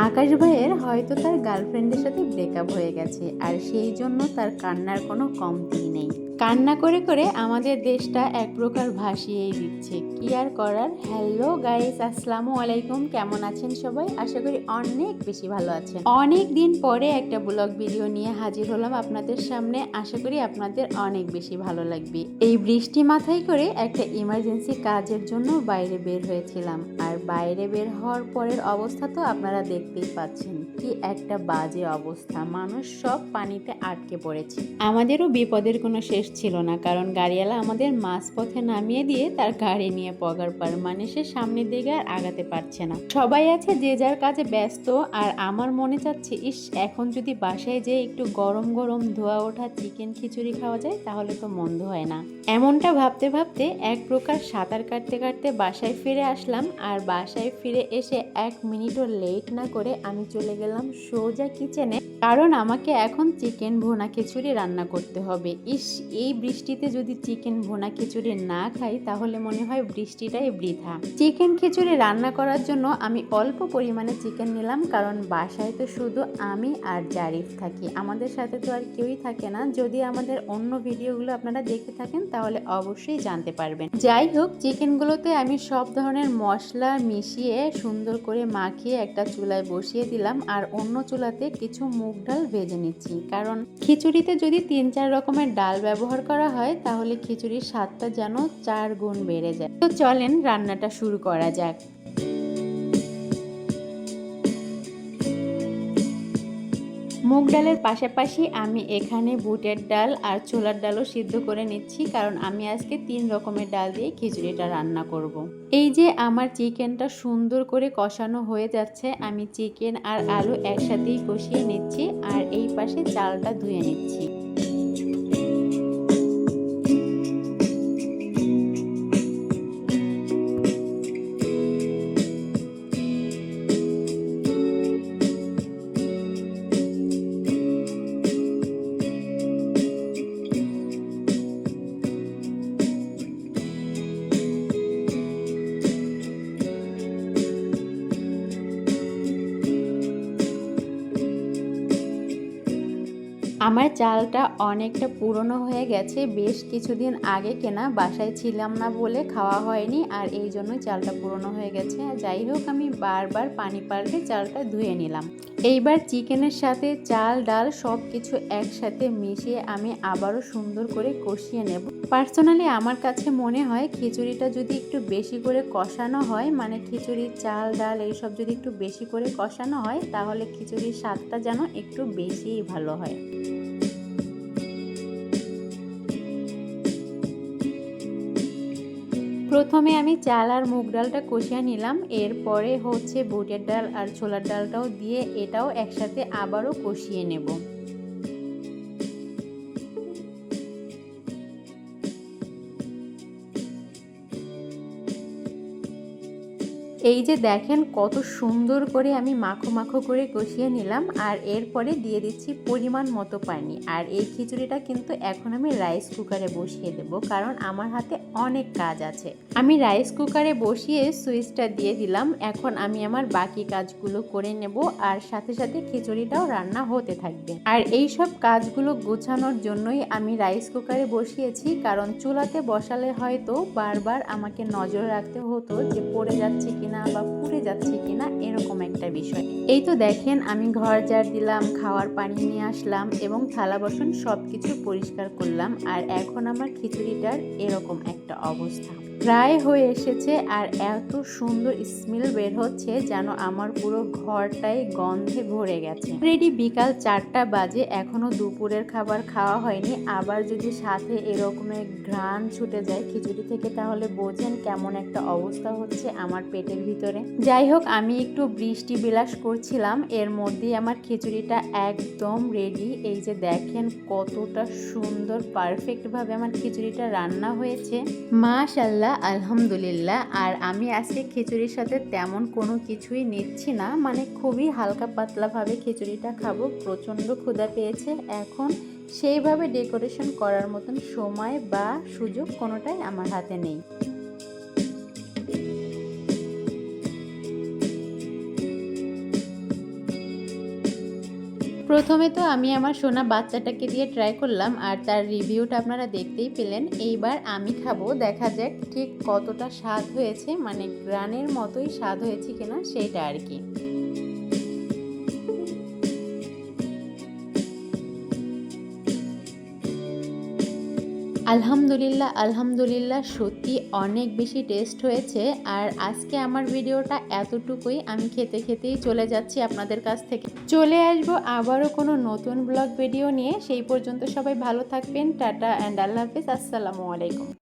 আকাশ ভাইয়ের হয়তো তার গার্লফ্রেন্ডের সাথে ব্রেকআপ হয়ে গেছে, আর সেই জন্য তার কান্নার কোনো কমতি নেই। কান্না করে করে আমাদের দেশটা এক প্রকার ভাসিয়েই দিচ্ছে, কি আর করার। হ্যালো গাইস, আসসালামু আলাইকুম। কেমন আছেন সবাই? আশা করি অনেক বেশি ভালো আছেন। অনেক দিন পরে একটা ব্লগ ভিডিও নিয়ে হাজির হলাম আপনাদের সামনে। আশা করি আপনাদের অনেক বেশি ভালো লাগবে। এই বৃষ্টি মাথায় করে একটা ইমার্জেন্সি কাজের জন্য বাইরে বের হয়েছিলাম, আর বাইরে বের হওয়ার পরের অবস্থা তো আপনারা দেখতেই পাচ্ছেন, কি একটা বাজে অবস্থা। মানুষ সব পানিতে আটকে পড়েছে। আমাদেরও বিপদের কোনো শেষ ছিল না, কারণ গাড়িওয়ালা আমাদের মাঝপথে নামিয়ে দিয়ে তার গাড়ি নিয়ে পগার পার, মানে সে সামনের দিকে আর আগাতে পারছে না। সবাই আছে যে যার কাজে ব্যস্ত, আর আমার মনে চাচ্ছে ইস, এখন যদি বাসায় যেয়ে একটু গরম গরম ধোয়া ওঠা চিকেন খিচুড়ি খাওয়া যায় তাহলে তো মন্দ হয় না। এমনটা ভাবতে ভাবতে এক প্রকার সাঁতার কাটতে কাটতে বাসায় ফিরে আসলাম। আর বাসায় ফিরে এসে 1 মিনিটও লেট না করে আমি চলে গেলাম সোজা কিচেনে, কারণ আমাকে এখন চিকেন ভুনা খিচুড়ি রান্না করতে হবে। ইস, এই বৃষ্টিতে যদি চিকেন ভুনা খিচুড়ি না খাই তাহলে মনে হয় বৃষ্টিটাই বৃথা। চিকেন খিচুড়ি রান্না করার জন্য আমি অল্প পরিমাণে চিকেন নিলাম, কারণ বাসায় তো শুধু আমি আর জারিফ থাকি, আমাদের সাথে তো আর কেউই থাকে না। যদি আমাদের অন্য ভিডিওগুলো আপনারা দেখে থাকেন তাহলে অবশ্যই জানতে পারবেন। যাই হোক, চিকেনগুলোতে আমি সব ধরনের মশলা মিশিয়ে সুন্দর করে মাখিয়ে একটা চুলায় বসিয়ে দিলাম, আর অন্য চুলাতে কিছু মুগ ডাল ভেজে নিচ্ছি, কারণ খিচুড়িতে যদি 3-4 রকমের ডাল ব্যবহার করা হয় তাহলে খিচুড়ির স্বাদটা যেন 4 গুণ বেড়ে যায়। তো চলেন রান্নাটা শুরু করা যাক। মুগ ডালের পাশাপাশি আমি এখানে বুটের ডাল আর ছোলার ডালও সিদ্ধ করে নিচ্ছি, কারণ আমি আজকে 3 রকমের ডাল দিয়ে খিচুড়িটা রান্না করব। এই যে আমার চিকেনটা সুন্দর করে কষানো হয়ে যাচ্ছে, আমি চিকেন আর আলু একসাথেই কষিয়ে নিচ্ছি, আর এই পাশে চালটা ধুয়ে নিচ্ছি। আমার চালটা অনেকটা পুরনো হয়ে গেছে, বেশ কিছুদিন আগে কেনা, বাসায় ছিলাম না বলে খাওয়া হয়নি, আর এই জন্যই চালটা পুরনো হয়ে গেছে। যাই হোক, আমি বারবার পানি পাল্টে চালটা ধুয়ে নিলাম। এইবার চিকেনের সাথে চাল ডাল সব কিছু একসাথে মিশিয়ে আমি আবারও সুন্দর করে কষিয়ে নেব। পার্সোনালি আমার কাছে মনে হয় খিচুড়িটা যদি একটু বেশি করে কষানো হয়, মানে খিচুড়ির চাল ডাল এইসব যদি একটু বেশি করে কষানো হয় তাহলে খিচুড়ির স্বাদটা যেন একটু বেশিই ভালো হয়। প্রথমে আমি চাল আর মুগ ডালটা কষিয়ে নিলাম, এরপরে হচ্ছে বুটের ডাল আর ছোলার ডালটাও দিয়ে এটাও একসাথে আবারও কষিয়ে নেব। এই যে দেখেন কত সুন্দর করে আমি মাখো মাখো করে কষিয়ে নিলাম, আর এরপরে দিয়ে দিচ্ছি পরিমাণ মতো পানি। আর এই খিচুড়িটা কিন্তু এখন আমি রাইস কুকারে বসিয়ে দেব, কারণ আমার হাতে অনেক কাজ আছে। আমি রাইস কুকারে বসিয়ে সুইচটা দিয়ে দিলাম। এখন আমি আমার বাকি কাজগুলো করে নেব, আর সাথে সাথে খিচুড়িটাও রান্না হতে থাকবে। আর এই সব কাজগুলো গোছানোর জন্যই আমি রাইস কুকারে বসিয়েছি, কারণ চুলাতে বসালে হয়তো বারবার আমাকে নজর রাখতে হতো যে পড়ে যাচ্ছে কিনা বা পুড়ে যাচ্ছে কিনা, এরকম একটা বিষয়। এই তো দেখেন, আমি ঘর ঝাড় দিলাম, খাওয়ার পানি নিয়ে আসলাম এবং থালা বাসন সবকিছু পরিষ্কার করলাম, আর এখন আমার খিচুড়িটার এরকম একটা অবস্থা। প্রায় হয়ে এসেছে, আর এত সুন্দর স্মেল বের হচ্ছে যেন আমার পুরো ঘরটাই গন্ধে ভরে গেছে। অলরেডি বিকাল 4টা বাজে, এখনো দুপুরের খাবার খাওয়া হয়নি, আবার যদি সাথে এরকমের ঘ্রাণ ছুটে যায় খিচুড়ি থেকে তাহলে বোঝেন কেমন একটা অবস্থা হচ্ছে আমার পেটের ভিতরে। যাই হোক, আমি একটু বৃষ্টি বিলাস করছিলাম, এর মধ্যেই আমার খিচুড়িটা একদম রেডি। এই যে দেখেন কতটা সুন্দর পারফেক্ট ভাবে আমার খিচুড়িটা রান্না হয়েছে, মাশাআল্লাহ, আলহামদুলিল্লাহ। আর আমি আজকে খিচুড়ির সাথে তেমন কোনো কিছুই নিচ্ছি না, মানে খুবই হালকা পাতলা ভাবে খিচুড়িটা খাবো। প্রচন্ড ক্ষুধা পেয়েছে, এখন সেইভাবে ডেকোরেশন করার মতন সময় বা সুযোগ কোনোটাই আমার হাতে নেই। প্রথমে তো আমি আমার সোনা বাচ্চাটাকে দিয়ে ট্রাই করলাম আর তার রিভিউটা আপনারা দেখতেই পেলেন। এইবার আমি খাবো, দেখা যাক ঠিক কতটা স্বাদ হয়েছে, মানে গ্রানের মতোই স্বাদ হয়েছে কিনা সেইটা আর কি। আলহামদুলিল্লাহ আলহামদুলিল্লাহ, সত্যি অনেক বেশি টেস্ট হয়েছে। আর আজকে আমার ভিডিওটা এতটুকুই, আমি খেতে খেতেই চলে যাচ্ছি আপনাদের কাছ থেকে। চলে আসবো আবারও কোনো নতুন ব্লগ ভিডিও নিয়ে। সেই পর্যন্ত সবাই ভালো থাকবেন। টাটা অ্যান্ড আল্লাহ হাফিজ, আসসালামু আলাইকুম।